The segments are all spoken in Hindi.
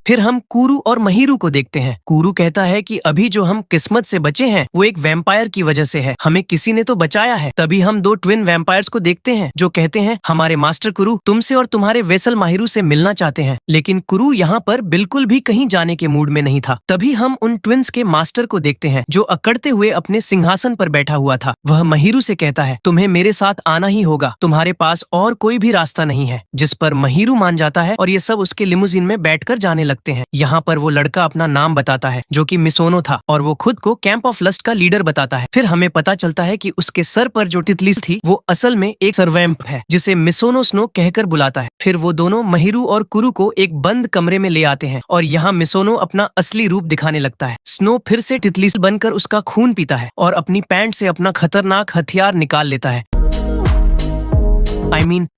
फिर हम कुरु और महिरू को देखते हैं। कुरु कहता है कि अभी जो हम किस्मत से बचे हैं वो एक वैम्पायर की वजह से है, हमें किसी ने तो बचाया है। तभी हम दो ट्विन वैम्पायर्स को देखते हैं जो कहते हैं हमारे मास्टर कुरु तुमसे और तुम्हारे वेसल माहिरू से मिलना चाहते हैं। लेकिन कुरु यहाँ पर बिल्कुल भी कहीं जाने के मूड में नहीं था। तभी हम उन ट्विन्स के मास्टर को देखते हैं जो अकड़ते हुए अपने सिंहासन पर बैठा हुआ था। वह महिरू से कहता है तुम्हें मेरे साथ आना ही होगा, तुम्हारे पास और कोई भी रास्ता नहीं है। जिस पर महिरू मान जाता है और ये सब उसके लिमुजिन में बैठकर जाने लगते हैं। यहाँ पर वो लड़का अपना नाम बताता है जो कि मिसोनो था और वो खुद को कैंप ऑफ लस्ट का लीडर बताता है। फिर हमें पता चलता है कि उसके सर पर जो तितली थी वो असल में एक सर्वैम्प है जिसे मिसोनो स्नो कहकर बुलाता है। फिर वो दोनों महिरू और कुरु को एक बंद कमरे में ले आते हैं और यहाँ मिसोनो अपना असली रूप दिखाने लगता है। स्नो फिर से तितली बनकर उसका खून पीता है और अपनी पैंट से अपना खतरनाक हथियार निकाल लेता है,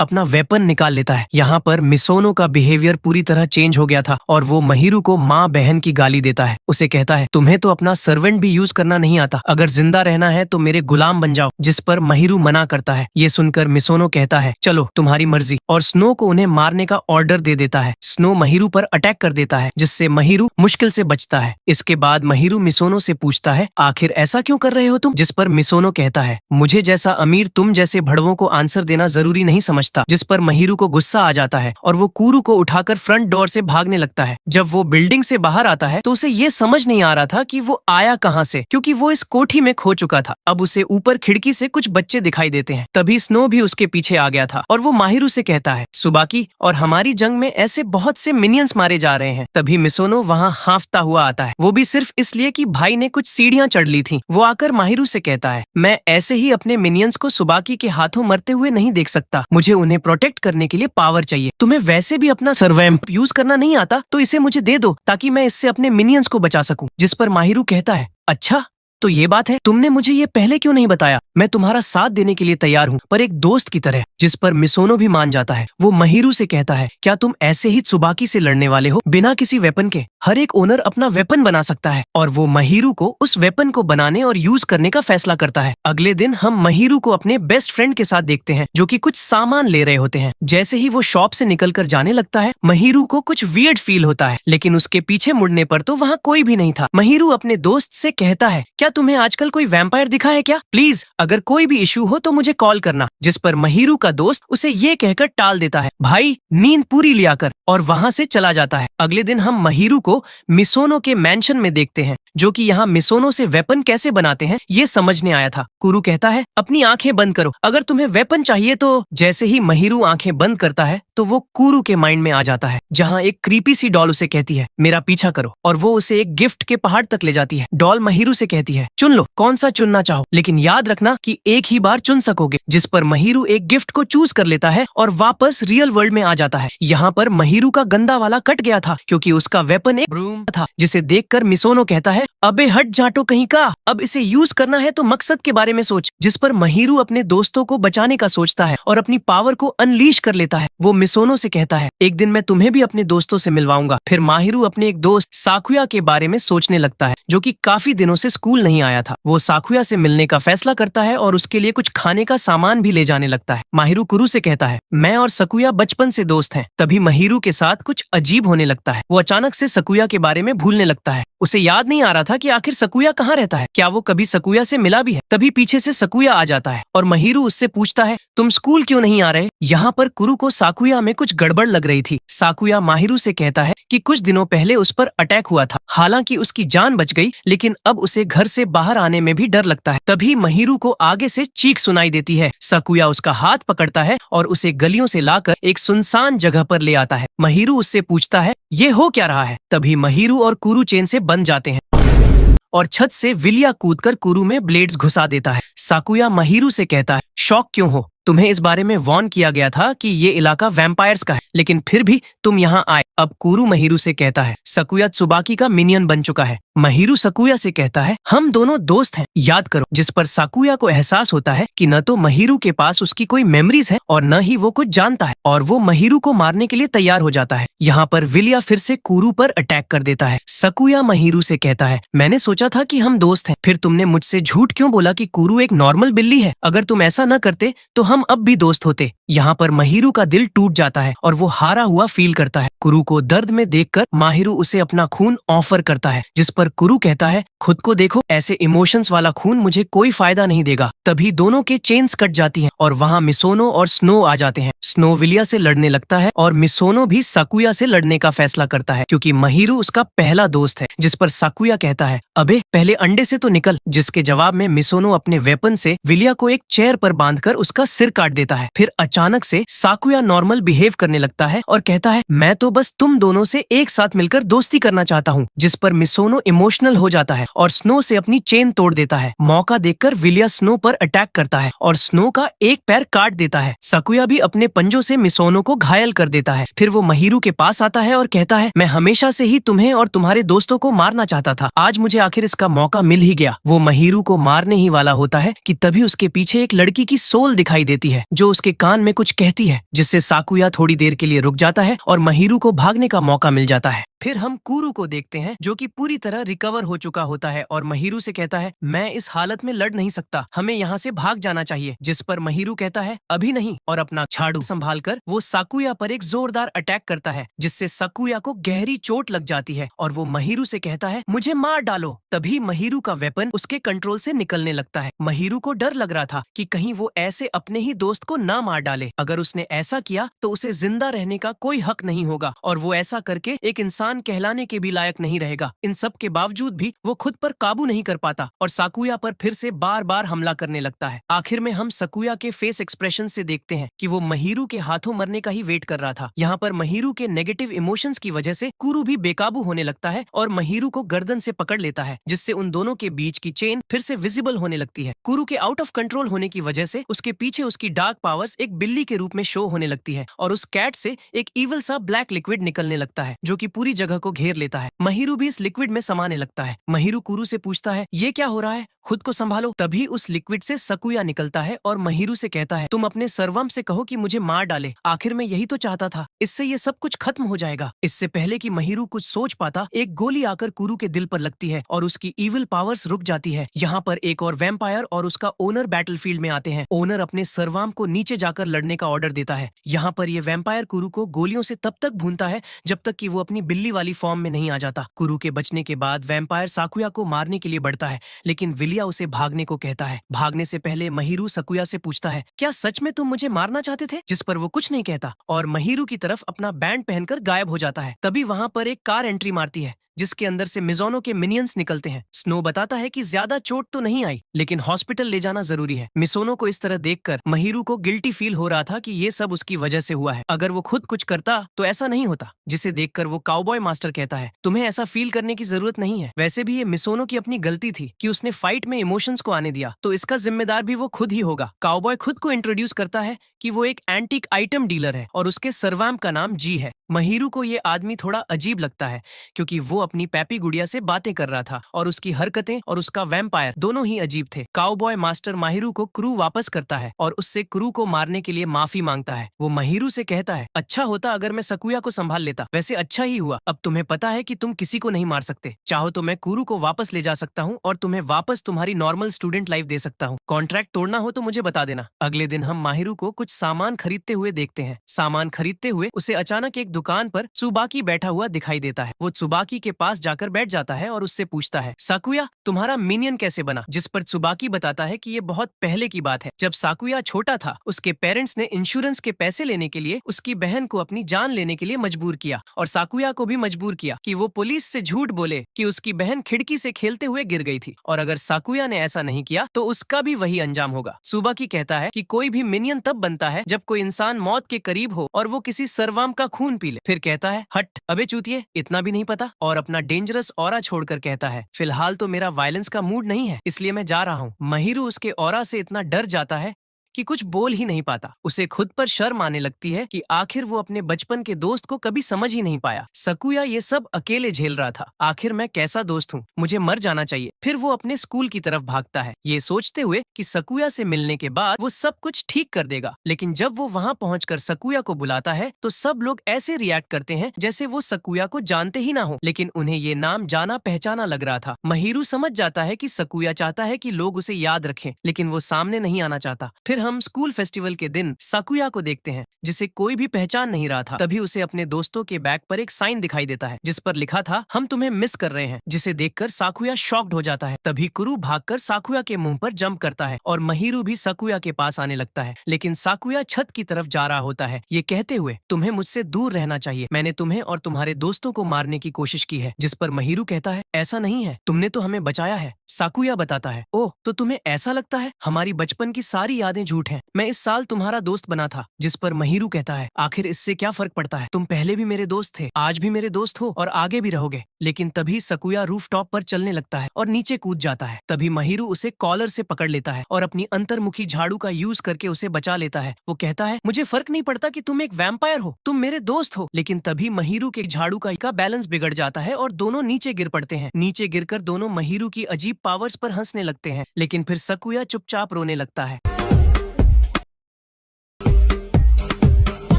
अपना वेपन निकाल लेता है। यहाँ पर मिसोनो का बिहेवियर पूरी तरह चेंज हो गया था और वो महिरू को माँ बहन की गाली देता है। उसे कहता है तुम्हें तो अपना सर्वेंट भी यूज करना नहीं आता, अगर जिंदा रहना है तो मेरे गुलाम बन जाओ। जिस पर महिरू मना करता है। ये सुनकर मिसोनो कहता है चलो तुम्हारी मर्जी, और स्नो को उन्हें मारने का ऑर्डर दे देता है। स्नो महिरू पर अटैक कर देता है जिससे महिरू मुश्किल से बचता है। इसके बाद महिरू मिसोनो से पूछता है आखिर ऐसा क्यों कर रहे हो तुम? जिस पर मिसोनो कहता है मुझे जैसा अमीर तुम जैसे भड़वों को आंसर देना जरूरी नहीं समझता। जिस पर महिरू को गुस्सा आ जाता है और वो कुरु को उठाकर फ्रंट डोर से भागने लगता है। जब वो बिल्डिंग से बाहर आता है तो उसे ये समझ नहीं आ रहा था कि वो आया कहाँ से, क्योंकि वो इस कोठी में खो चुका था। अब उसे ऊपर खिड़की से कुछ बच्चे दिखाई देते हैं। तभी स्नो भी उसके पीछे आ गया था और वो महिरू से कहता है सुबाकी और हमारी जंग में ऐसे बहुत से मिनियंस मारे जा रहे हैं। तभी मिसोनो वहाँ हांफता हुआ आता है, वो भी सिर्फ इसलिए कि भाई ने कुछ सीढ़ियाँ चढ़ ली थी। वो आकर महिरू से कहता है मैं ऐसे ही अपने मिनियंस को सुबाकी के हाथों मरते हुए नहीं देख सकता, मुझे उन्हें प्रोटेक्ट करने के लिए पावर चाहिए। तुम्हें वैसे भी अपना सर्वैम्प यूज करना नहीं आता तो इसे मुझे दे दो ताकि मैं इससे अपने मिनियंस को बचा सकूं। जिस पर महिरू कहता है अच्छा तो ये बात है, तुमने मुझे ये पहले क्यों नहीं बताया? मैं तुम्हारा साथ देने के लिए तैयार हूँ, पर एक दोस्त की तरह। जिस पर मिसोनो भी मान जाता है। वो महिरू से कहता है क्या तुम ऐसे ही त्सुबाकी से लड़ने वाले हो बिना किसी वेपन के? हर एक ओनर अपना वेपन बना सकता है। और वो महिरू को उस वेपन को बनाने और यूज करने का फैसला करता है। अगले दिन हम महिरू को अपने बेस्ट फ्रेंड के साथ देखते हैं जो कि कुछ सामान ले रहे होते हैं। जैसे ही वो शॉप से निकल कर जाने लगता है महिरू को कुछ वियर्ड फील होता है, लेकिन उसके पीछे मुड़ने पर तो वहाँ कोई भी नहीं था। महिरू अपने दोस्त से कहता है क्या तुम्हें आजकल कोई वैम्पायर दिखा है क्या? प्लीज अगर कोई भी इशू हो तो मुझे कॉल करना। जिस पर महिरू का दोस्त उसे ये कहकर टाल देता है भाई नींद पूरी लिया कर, और वहाँ से चला जाता है। अगले दिन हम महिरू को मिसोनो के मैंशन में देखते हैं जो कि यहाँ मिसोनो से वेपन कैसे बनाते हैं ये समझने आया था। कुरु कहता है अपनी आंखें बंद करो अगर तुम्हें वेपन चाहिए तो। जैसे ही महिरू आंखें बंद करता है तो वो कुरु के माइंड में आ जाता है जहाँ एक क्रीपी सी डॉल उसे कहती है मेरा पीछा करो, और वो उसे एक गिफ्ट के पहाड़ तक ले जाती है। डॉल महिरू से कहती है चुन लो कौन सा चुनना चाहो, लेकिन याद रखना कि एक ही बार चुन सकोगे। जिस पर महिरू एक गिफ्ट को चूज कर लेता है और वापस रियल वर्ल्ड में आ जाता है। यहाँ पर महिरू का गंदा वाला कट गया था क्योंकि उसका वेपन एक ब्रूम था, जिसे देखकर मिसोनो कहता है अबे हट जाटो कहीं का, अब इसे यूज करना है तो मकसद के बारे में सोच। जिस पर महिरू अपने दोस्तों को बचाने का सोचता है और अपनी पावर को अनलीश कर लेता है। वो मिसोनो से कहता है एक दिन मैं तुम्हें भी अपने दोस्तों से मिलवाऊंगा। फिर महिरू अपने एक दोस्त साकुया के बारे में सोचने लगता है जो कि काफी दिनों से स्कूल नहीं आया था। वो साकुया से मिलने का फैसला करता है और उसके लिए कुछ खाने का सामान भी ले जाने लगता है। महिरू कुरु से कहता है मैं और सकुया बचपन से दोस्त हैं। तभी महिरू के साथ कुछ अजीब होने लगता है। वो अचानक से सकुया के बारे में भूलने लगता है। उसे याद नहीं आ रहा था कि आखिर सकुया कहाँ रहता है, क्या वो कभी सकुया से मिला भी है। तभी पीछे से सकुया आ जाता है और महिरू उससे पूछता है तुम स्कूल क्यों नहीं आ रहे? यहाँ पर कुरु को साकुया में कुछ गड़बड़ लग रही थी। साकुया महिरू से कहता है कि कुछ दिनों पहले उस पर अटैक हुआ था, हालांकि उसकी जान बच गई, लेकिन अब उसे घर से बाहर आने में भी डर लगता है। तभी महिरू को आगे से चीख सुनाई देती है। साकुया उसका हाथ पकड़ता है और उसे गलियों से लाकर एक सुनसान जगह पर ले आता है। महिरू उससे पूछता है ये हो क्या रहा है? तभी महिरू और कुरु चेन से बंध जाते हैं और छत से विलिया कूदकर कुरु में ब्लेड्स घुसा देता है। साकुया महिरू से कहता है शॉक क्यों हो? तुम्हें इस बारे में वार्न किया गया था कि ये इलाका वैम्पायर्स का है, लेकिन फिर भी तुम यहाँ आए। अब कुरु महिरू से कहता है सकुया त्सुबाकी का मिनियन बन चुका है। महिरू सकुया से कहता है हम दोनों दोस्त हैं, याद करो। जिस पर साकुया को एहसास होता है कि न तो महिरू के पास उसकी कोई मेमोरीज है और न ही वो कुछ जानता है, और वो महिरू को मारने के लिए तैयार हो जाता है। यहाँ पर विलिया फिर से कुरू पर अटैक कर देता है। सकुया महिरू से कहता है, मैंने सोचा था कि हम दोस्त हैं, फिर तुमने मुझसे झूठ क्यों बोला कि कुरू एक नॉर्मल बिल्ली है? अगर तुम ऐसा न करते तो हम अब भी दोस्त होते। यहाँ पर महिरू का दिल टूट जाता है और वो हारा हुआ फील करता है। कुरू को दर्द में देखकर माहिरू उसे अपना खून ऑफर करता है, जिस पर कुरू कहता है, खुद को देखो, ऐसे इमोशंस वाला खून मुझे कोई फायदा नहीं देगा। तभी दोनों के चेन्स कट जाती हैं और वहाँ मिसोनो और स्नो आ जाते हैं। स्नो विलिया से लड़ने लगता है और मिसोनो भी साकुया से लड़ने का फैसला करता है, क्योंकि महिरू उसका पहला दोस्त है। जिस पर साकुया कहता है, अबे पहले अंडे से तो निकल। जिसके जवाब में मिसोनो अपने वेपन से विलिया को एक चेयर पर बांधकर उसका सिर काट देता है। फिर अचानक से साकुया नॉर्मल बिहेव करने लगता है और कहता है, मैं तो बस तुम दोनों से एक साथ मिलकर दोस्ती करना चाहता हूँ। जिस पर मिसोनो इमोशनल हो जाता है और स्नो से अपनी चेन तोड़ देता है। मौका देखकर विलिया स्नो पर अटैक करता है और स्नो का एक पैर काट देता है। साकुया भी अपने पंजों से मिसोनो को घायल कर देता है। फिर वो महिरू के पास आता है और कहता है, मैं हमेशा से ही तुम्हें और तुम्हारे दोस्तों को मारना चाहता था, आज मुझे आखिर इसका मौका मिल ही गया। वो महिरू को मारने ही वाला होता है कि तभी उसके पीछे एक लड़की की सोल दिखाई देती है, जो उसके कान में कुछ कहती है, जिससे साकुया थोड़ी देर के लिए रुक जाता है और महिरू को भागने का मौका मिल जाता है। फिर हम कुरू को देखते हैं, जो कि पूरी तरह रिकवर हो चुका होता है और महिरू से कहता है, मैं इस हालत में लड़ नहीं सकता, हमें यहाँ से भाग जाना चाहिए। जिस पर महिरू कहता है, अभी नहीं, और अपना झाड़ू संभालकर वो साकुया पर एक जोरदार अटैक करता है, जिससे साकुया को गहरी चोट लग जाती है और वो महिरू से कहता है, मुझे मार डालो। तभी महिरू का वेपन उसके कंट्रोल से निकलने लगता है। महिरू को डर लग रहा था कि कहीं वो ऐसे अपने ही दोस्त को ना मार डाले। अगर उसने ऐसा किया तो उसे जिंदा रहने का कोई हक नहीं होगा और वो ऐसा करके एक इंसान कहलाने के भी लायक नहीं रहेगा। इन सब के बावजूद भी वो खुद पर काबू नहीं कर पाता और साकुया पर फिर से बार बार हमला करने लगता है। आखिर में हम साकुया के फेस एक्सप्रेशन से देखते हैं कि वो महिरू के हाथों मरने का ही वेट कर रहा था। यहाँ पर महिरू के नेगेटिव इमोशंस की वजह से कुरू भी बेकाबू होने लगता है और महिरू को गर्दन से पकड़ लेता है, जिससे उन दोनों के बीच की चेन फिर से विजिबल होने लगती है। कुरू के आउट ऑफ कंट्रोल होने की वजह से उसके पीछे उसकी डार्क पावर्स एक बिल्ली के रूप में शो होने लगती है और उस कैट से एक इविल सा ब्लैक लिक्विड निकलने लगता है, जो कि पूरी जगह को घेर लेता है। महिरू भी इस लिक्विड में समाने लगता है। महिरू कुरू से पूछता है, ये क्या हो रहा है, खुद को संभालो। तभी उस लिक्विड से साकुया निकलता है और महिरू से कहता है, तुम अपने सर्वम से कहो कि मुझे मार डाले, आखिर मैं यही तो चाहता था, इससे ये सब कुछ खत्म हो जाएगा। इससे पहले कि महिरू कुछ सोच पाता, एक गोली आकर कुरू के दिल पर लगती है और उसकी इविल पावर्स रुक जाती है। यहाँ पर एक और वैम्पायर और उसका ओनर बैटलफील्ड में आते हैं। ओनर अपने सर्वाम को नीचे जाकर लड़ने का ऑर्डर देता है। यहाँ पर ये वैम्पायर कुरू को गोलियों से तब तक भूनता है जब तक कि वो अपनी बिल्ली वाली फॉर्म में नहीं आ जाता। कुरू के बचने के बाद वैम्पायर साकुया को मारने के लिए बढ़ता है, लेकिन विलिया उसे भागने को कहता है। भागने से पहले महिरू साकुया से पूछता है, क्या सच में तुम मुझे मारना चाहते थे? जिस पर वो कुछ नहीं कहता और महिरू की तरफ अपना बैंड पहनकर गायब हो जाता है। तभी वहाँ पर एक कार एंट्री मारती है, जिसके अंदर से मिज़ोनो के मिनियंस निकलते हैं। स्नो बताता है कि ज्यादा चोट तो नहीं आई, लेकिन हॉस्पिटल ले जाना जरूरी है। मिसोनो को इस तरह देखकर महिरू को गिल्टी फील हो रहा था कि ये सब उसकी वजह से हुआ है। अगर वो खुद कुछ करता तो ऐसा नहीं होता। जिसे देखकर वो काउबॉय मास्टर कहता है, तुम्हें ऐसा फील करने की जरूरत नहीं है। वैसे भी ये मिसोनो की अपनी गलती थी कि उसने फाइट में इमोशंस को आने दिया, तो इसका जिम्मेदार भी वो खुद ही होगा। काउबॉय खुद को इंट्रोड्यूस करता है कि वो एक एंटीक आइटम डीलर है और उसके सर्वाम का नाम जी है। महिरू को ये आदमी थोड़ा अजीब लगता है, क्योंकि वो अपनी पैपी गुड़िया से बातें कर रहा था और उसकी हरकतें और उसका वैम्पायर दोनों ही अजीब थे। काउबॉय मास्टर महिरू को क्रू वापस करता है और उससे क्रू को मारने के लिए माफी मांगता है। वो महिरू से कहता है, अच्छा होता अगर मैं साकुया को संभाल लेता, वैसे अच्छा ही हुआ। अब तुम्हें पता है कि तुम किसी को नहीं मार सकते। चाहो तो मैं कुरू को वापस ले जा सकता हूँ और तुम्हें वापस तुम्हारी नॉर्मल स्टूडेंट लाइफ दे सकता हूँ। कॉन्ट्रैक्ट तोड़ना हो तो मुझे बता देना। अगले दिन हम महिरू को कुछ सामान खरीदते हुए देखते हैं। सामान खरीदते हुए उसे अचानक एक दुकान पर त्सुबाकी बैठा हुआ दिखाई देता है। वो त्सुबाकी के पास जाकर बैठ जाता है और उससे पूछता है, साकुया तुम्हारा मिनियन कैसे बना? जिस पर त्सुबाकी बताता है कि ये बहुत पहले की बात है। जब साकुया छोटा था, उसके पेरेंट्स ने इंश्योरेंस के पैसे लेने के लिए उसकी बहन को अपनी जान लेने के लिए मजबूर किया और साकुया को भी मजबूर किया कि वो पुलिस से झूठ बोले कि उसकी बहन खिड़की से खेलते हुए गिर गई थी, और अगर साकुया ने ऐसा नहीं किया तो उसका भी वही अंजाम होगा। त्सुबाकी कहता है कि कोई भी मिनियन तब बनता है जब कोई इंसान मौत के करीब हो और वो किसी सर्वाम का खून पी ले। फिर कहता है, हट अबे चूतिए, इतना भी नहीं पता, और अपना डेंजरस ऑरा छोड़कर कहता है, फिलहाल तो मेरा वायलेंस का मूड नहीं है, इसलिए मैं जा रहा हूँ। महिरू उसके ऑरा से इतना डर जाता है कि कुछ बोल ही नहीं पाता। उसे खुद पर शर्म आने लगती है कि आखिर वो अपने बचपन के दोस्त को कभी समझ ही नहीं पाया। सकुया ये सब अकेले झेल रहा था। आखिर मैं कैसा दोस्त हूँ, मुझे मर जाना चाहिए। फिर वो अपने स्कूल की तरफ भागता है, ये सोचते हुए कि सकुया से मिलने के बाद वो सब कुछ ठीक कर देगा। लेकिन जब वो वहाँ पहुंचकर सकुया को बुलाता है तो सब लोग ऐसे रिएक्ट करते हैं जैसे वो सकुया को जानते ही ना हो। लेकिन उन्हें ये नाम जाना पहचाना लग रहा था। महिरू समझ जाता है कि सकुया चाहता है कि लोग उसे याद रखें, लेकिन वो सामने नहीं आना चाहता। फिर हम स्कूल फेस्टिवल के दिन सकुया को देखते हैं जिसे कोई भी पहचान नहीं रहा था। तभी उसे अपने दोस्तों के बैग पर एक साइन दिखाई देता है जिस पर लिखा था, हम तुम्हें मिस कर रहे हैं। जिसे देखकर साकुया शॉक्ड हो जाता है। तभी कुरु भागकर साकुया के मुंह पर जंप करता है और महिरू भी साकुया के पास आने लगता है। लेकिन साकुया छत की तरफ जा रहा होता है, ये कहते हुए, तुम्हें मुझसे दूर रहना चाहिए। मैंने तुम्हें और तुम्हारे दोस्तों को मारने की कोशिश की है। जिस पर महिरू कहता है, ऐसा नहीं है, तुमने तो हमें बचाया है। साकुया बताता है, ओह तो तुम्हें ऐसा लगता है हमारी बचपन की सारी यादें झूठ हैं। मैं इस साल तुम्हारा दोस्त बना था। जिस पर महिरू कहता है, आखिर इससे क्या फर्क पड़ता है, तुम पहले भी मेरे दोस्त थे, आज भी मेरे दोस्त हो और आगे भी रहोगे। लेकिन तभी सकुया रूफटॉप पर चलने लगता है और नीचे कूद जाता है। तभी महिरू उसे कॉलर से पकड़ लेता है और अपनी अंतर्मुखी झाड़ू का यूज करके उसे बचा लेता है। वो कहता है, मुझे फर्क नहीं पड़ता कि तुम एक वैम्पायर हो, तुम मेरे दोस्त हो। लेकिन तभी महिरू के झाड़ू का बैलेंस बिगड़ जाता है और दोनों नीचे गिर पड़ते हैं। नीचे गिरकर दोनों महिरू की अजीब पावर्स पर हंसने लगते हैं। लेकिन फिर सकुया चुपचाप रोने लगता है।